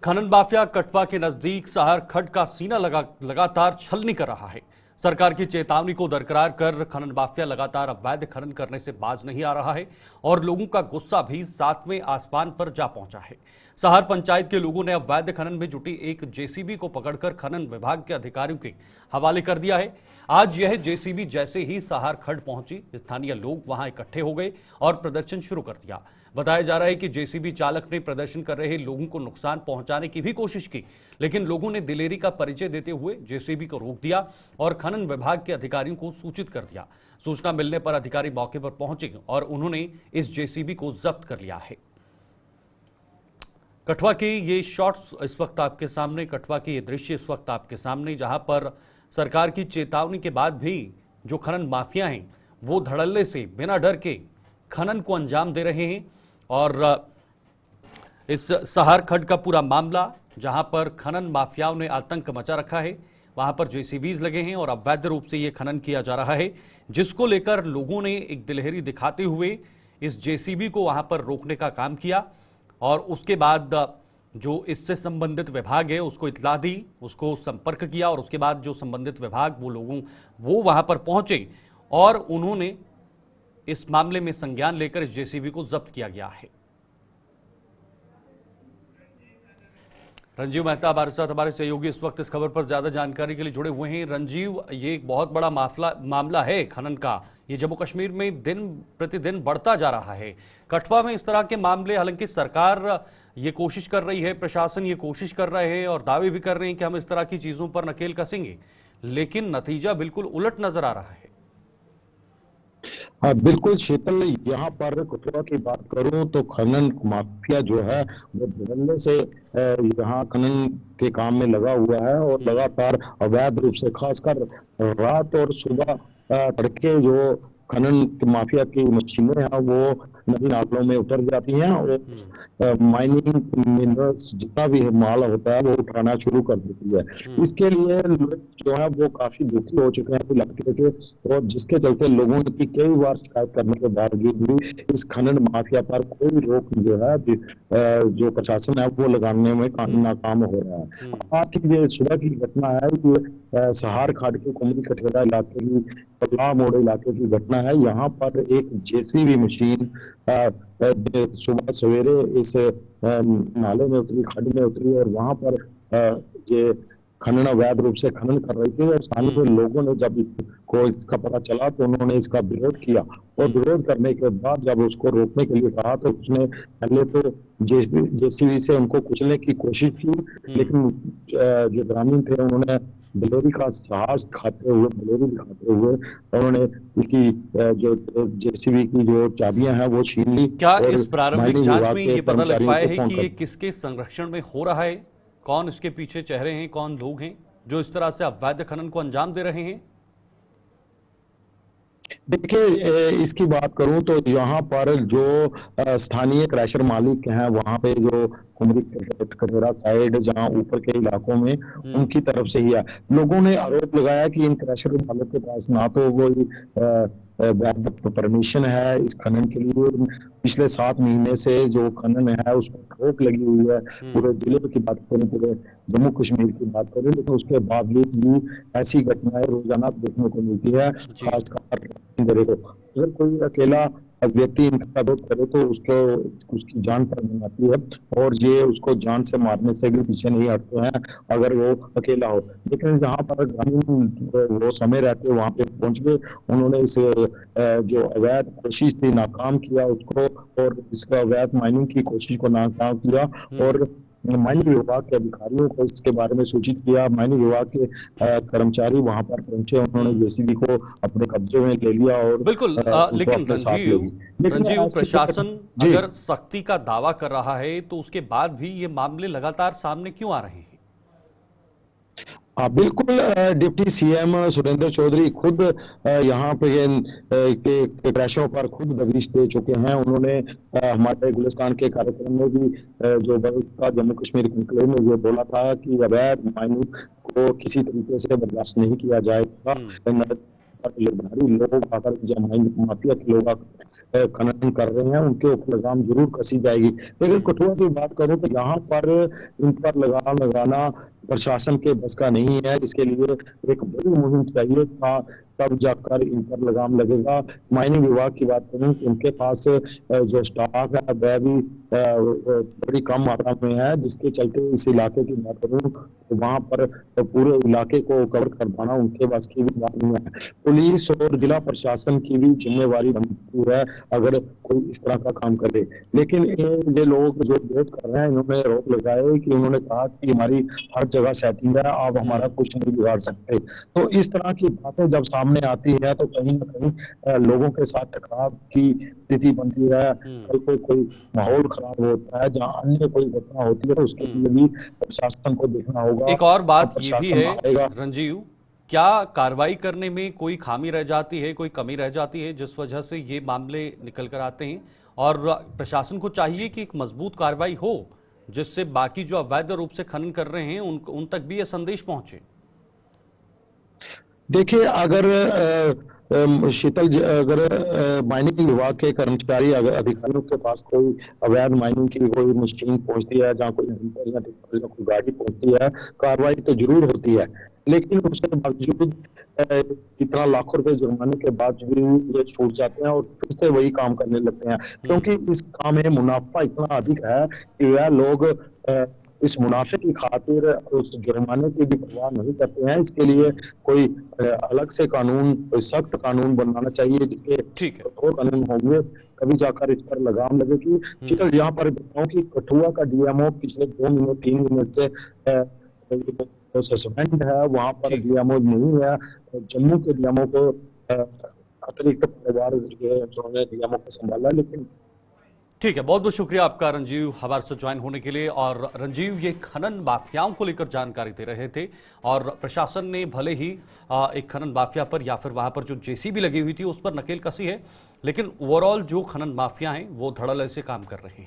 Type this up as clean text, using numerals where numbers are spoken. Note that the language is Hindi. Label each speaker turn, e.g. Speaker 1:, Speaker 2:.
Speaker 1: खनन माफिया कटवा के नजदीक सहर खड्ड का सीना लगातार छलनी कर रहा है। सरकार की चेतावनी को दरकिरार कर खनन माफिया लगातार अवैध खनन करने से बाज नहीं आ रहा है और लोगों का गुस्सा भी सातवें आसमान पर जा पहुंचा है। सहर पंचायत के लोगों ने अवैध खनन में जुटी एक जेसीबी को पकड़कर खनन विभाग के अधिकारियों के हवाले कर दिया है। आज यह जेसीबी जैसे ही सहर खड्ड पहुंची, स्थानीय लोग वहां इकट्ठे हो गए और प्रदर्शन शुरू कर दिया। बताया जा रहा है कि जेसीबी चालक ने प्रदर्शन कर रहे लोगों को नुकसान पहुंचाने की भी कोशिश की, लेकिन लोगों ने दिलेरी का परिचय देते हुए जेसीबी को रोक दिया और खनन विभाग के अधिकारियों को सूचित कर दिया। सूचना मिलने पर अधिकारी मौके पर पहुंचे और उन्होंने इस जेसीबी को जब्त कर लिया है। कठवा के ये शॉट्स इस वक्त आपके सामने, कठवा के ये दृश्य इस वक्त आपके सामने, जहां पर सरकार की चेतावनी के बाद भी जो खनन माफिया हैं वो धड़ल्ले से बिना डर के खनन को अंजाम दे रहे हैं। और इस सहर खड्ड का पूरा मामला, जहां पर खनन माफियाओं ने आतंक मचा रखा है, वहां पर जेसीबीज लगे हैं और अवैध रूप से ये खनन किया जा रहा है, जिसको लेकर लोगों ने एक दिलहरी दिखाते हुए इस जेसीबी को वहां पर रोकने का काम किया और उसके बाद जो इससे संबंधित विभाग है उसको इत्तला दी, उसको संपर्क किया और उसके बाद जो संबंधित विभाग वो वहां पर पहुंचे और उन्होंने इस मामले में संज्ञान लेकर इस जेसीबी को जब्त किया गया है। रंजीव मेहता हमारे साथ, हमारे सहयोगी इस वक्त इस खबर पर ज्यादा जानकारी के लिए जुड़े हुए हैं। रंजीव, ये एक बहुत बड़ा मामला है खनन का, ये जम्मू कश्मीर में दिन प्रतिदिन बढ़ता जा रहा है। कठवा में इस तरह के मामले, हालांकि सरकार ये कोशिश कर रही है, प्रशासन ये कोशिश कर रहे हैं और दावे भी कर रहे हैं कि हम इस तरह की चीजों पर नकेल कसेंगे, लेकिन नतीजा बिल्कुल उलट नजर आ रहा है।
Speaker 2: हाँ बिल्कुल शीतल, यहाँ पर कठुआ की बात करूं तो खनन माफिया जो है वो धड़ल्ले से यहाँ खनन के काम में लगा हुआ है और लगातार अवैध रूप से, खासकर रात और सुबह तड़के जो खनन माफिया की मशीनें हैं वो नदी नालों में उतर जाती हैं और माइनिंग मिनरल्स जितना भी माल होता है वो उठाना शुरू कर देती है। इसके लिए लोग जो है वो काफी दुखी हो चुके हैं इलाके के, और जिसके चलते लोगों की कई बार शिकायत करने के बावजूद भी इस खनन माफिया पर कोई रोक जो है जो प्रशासन है वो लगाने में नाकाम हो रहा है। आज की जो सुबह की घटना है ये सहार खाड़ के कुमरी कठेरा इलाके की पल्ला मोड़ इलाके की घटना है। यहाँ पर एक जेसीबी मशीन सुबह सवेरे इस नाले में उतरी, खड्ड में उतरी और वहां पर ये खनन अवैध रूप से खनन कर रही थी और स्थानीय लोगों ने जब इसका पता चला तो उन्होंने इसका विरोध किया और विरोध करने के बाद जब उसको रोकने के लिए कहा तो उसने पहले तो जेसीबी से उनको कुचलने की कोशिश की, लेकिन जो ग्रामीण थे उन्होंने दिलेरी का साहस दिखाते हुए उन्होंने इसकी जो जेसीबी की जो चाबियां हैं वो छीन ली।
Speaker 1: क्या इस प्रारंभिक जांच में ये पता लग पाया है कि ये किसके संरक्षण में हो रहा है? कौन इसके पीछे चेहरे हैं, कौन लोग हैं जो इस तरह से अवैध खनन को अंजाम दे रहे हैं?
Speaker 2: देखिए, इसकी बात करूं तो यहाँ पर जो स्थानीय क्रैशर मालिक हैं वहां पे जो कुमरी कठेरा साइड जहां ऊपर के इलाकों में उनकी तरफ से ही है। लोगों ने आरोप लगाया कि इन क्रैशर मालिक के पास ना तो कोई परमिशन है इस खनन के लिए, पिछले 7 महीने से जो खनन है उस पर रोक लगी हुई है। पूरे जिले की बात करें, पूरे जम्मू कश्मीर की बात करें, लेकिन उसके बावजूद भी ऐसी घटनाएं रोजाना देखने को मिलती है। खासकर अगर कोई अकेला व्यक्ति इनका विरोध करे तो उसकी जान पर नहीं आती है और ये उसको जान से मारने से भी पीछे नहीं हटते हैं अगर वो अकेला हो। लेकिन जहाँ पर ग्रामीण वो समय रहते वहां पे पहुंच गए, उन्होंने इस जो अवैध कोशिश थी नाकाम किया उसको, और इसका अवैध माइनिंग की कोशिश को नाकाम किया और माइनिंग विभाग के अधिकारियों को इसके बारे में सूचित किया। माइनिंग विभाग के कर्मचारी वहां पर पहुंचे, उन्होंने जेसीबी को अपने कब्जे में ले लिया और
Speaker 1: बिल्कुल लेकिन रंजीव प्रशासन अगर सख्ती का दावा कर रहा है तो उसके बाद भी ये मामले लगातार सामने क्यों आ रहे हैं?
Speaker 2: बिल्कुल, डिप्टी सीएम सुरेंद्र चौधरी खुद यहाँ पे के क्रैशों पर खुद दबिश दे चुके हैं। उन्होंने हमारे गुलिस्तान के कार्यक्रम में भी जो बड़ा जम्मू कश्मीर कंक्लेव में ये बोला था कि अवैध माइनिंग को किसी तरीके से बर्दाश्त नहीं किया जाएगा। पर बाहरी लोग आकर जमाइन माफिया के लोग आकर खनन कर रहे हैं, उनके ऊपर लगाम जरूर कसी जाएगी। लेकिन कठुआ की बात करूं तो यहाँ पर इन पर लगाम लगाना प्रशासन के बस का नहीं है। इसके लिए एक बड़ी मुहिम चाहिए था, तब जाकर इन पर लगाम लगेगा। माइनिंग विभाग की बात करूं तो उनके पास जो स्टाफ है वह भी बड़ी कम मात्रा में है, जिसके चलते इस इलाके की बात करूं तो वहां पर पूरे इलाके को कवर कर पाना उनके बस की भी बात नहीं है। पुलिस और जिला प्रशासन की भी जिम्मेवारी बनती है अगर कोई इस तरह का काम करे। लेकिन ये लोग जो विरोध कर रहे हैं, इन्होंने रोक लगाए कि उन्होंने कहा कि हमारी हर जगह सेटिंग है, आप हमारा कुछ नहीं बिगाड़ सकते। तो इस तरह की बातें जब सामने आती है तो कहीं ना कहीं लोगों के साथ टकराव की स्थिति बनती है। कल को कोई माहौल खराब होता है, जहां अन्य कोई घटना होती है तो उसके लिए भी प्रशासन को देखना होगा।
Speaker 1: एक और बात ये भी
Speaker 2: प्रशासन
Speaker 1: है
Speaker 2: आएगा।
Speaker 1: रंजीव, क्या कार्रवाई करने में कोई खामी रह जाती है, कोई कमी रह जाती है जिस वजह से ये मामले निकल कर आते हैं? और प्रशासन को चाहिए कि एक मजबूत कार्रवाई हो जिससे बाकी जो अवैध रूप से खनन कर रहे हैं उन तक भी ये संदेश पहुंचे।
Speaker 2: देखिए, अगर अगर माइनिंग विभाग के कर्मचारी अगर अधिकारियों के पास कोई अवैध माइनिंग की कोई मशीन पहुंचती है, जहाँ कोई डंपर या टिप्पर या कोई गाड़ी पहुंचती है, कार्रवाई तो जरूर होती है। लेकिन उसके बावजूद इतना लाखों रुपए जुर्माने के बाद भी ये छूट जाते हैं और फिर से वही काम करने लगते हैं, क्योंकि इस काम में मुनाफा इतना अधिक है कि वह लोग इस मुनाफे की खातिर उस जुर्माने की भी परवाह नहीं करते हैं। इसके लिए कोई अलग से कानून, कोई सख्त कानून बनाना चाहिए, जिसके
Speaker 1: ठीक है।
Speaker 2: कठोर कानून होंगे तभी जाकर इस पर लगाम लगेगी। शीतल, यहाँ पर बताऊं कि कठुआ का डीएमओ पिछले 2 महीने 3 महीने से सस्पेंड है, वहां पर डीएमओ नहीं है। जम्मू के डीएमओ को अतिरिक्त परिवार जो है डीएमओ को संभाला। लेकिन
Speaker 1: ठीक है, बहुत बहुत शुक्रिया आपका रंजीव हमारे साथ ज्वाइन होने के लिए। और रंजीव, ये खनन माफियाओं को लेकर जानकारी दे रहे थे और प्रशासन ने भले ही एक खनन माफिया पर या फिर वहां पर जो जेसीबी लगी हुई थी उस पर नकेल कसी है, लेकिन ओवरऑल जो खनन माफिया हैं वो धड़ल्ले से काम कर रहे हैं।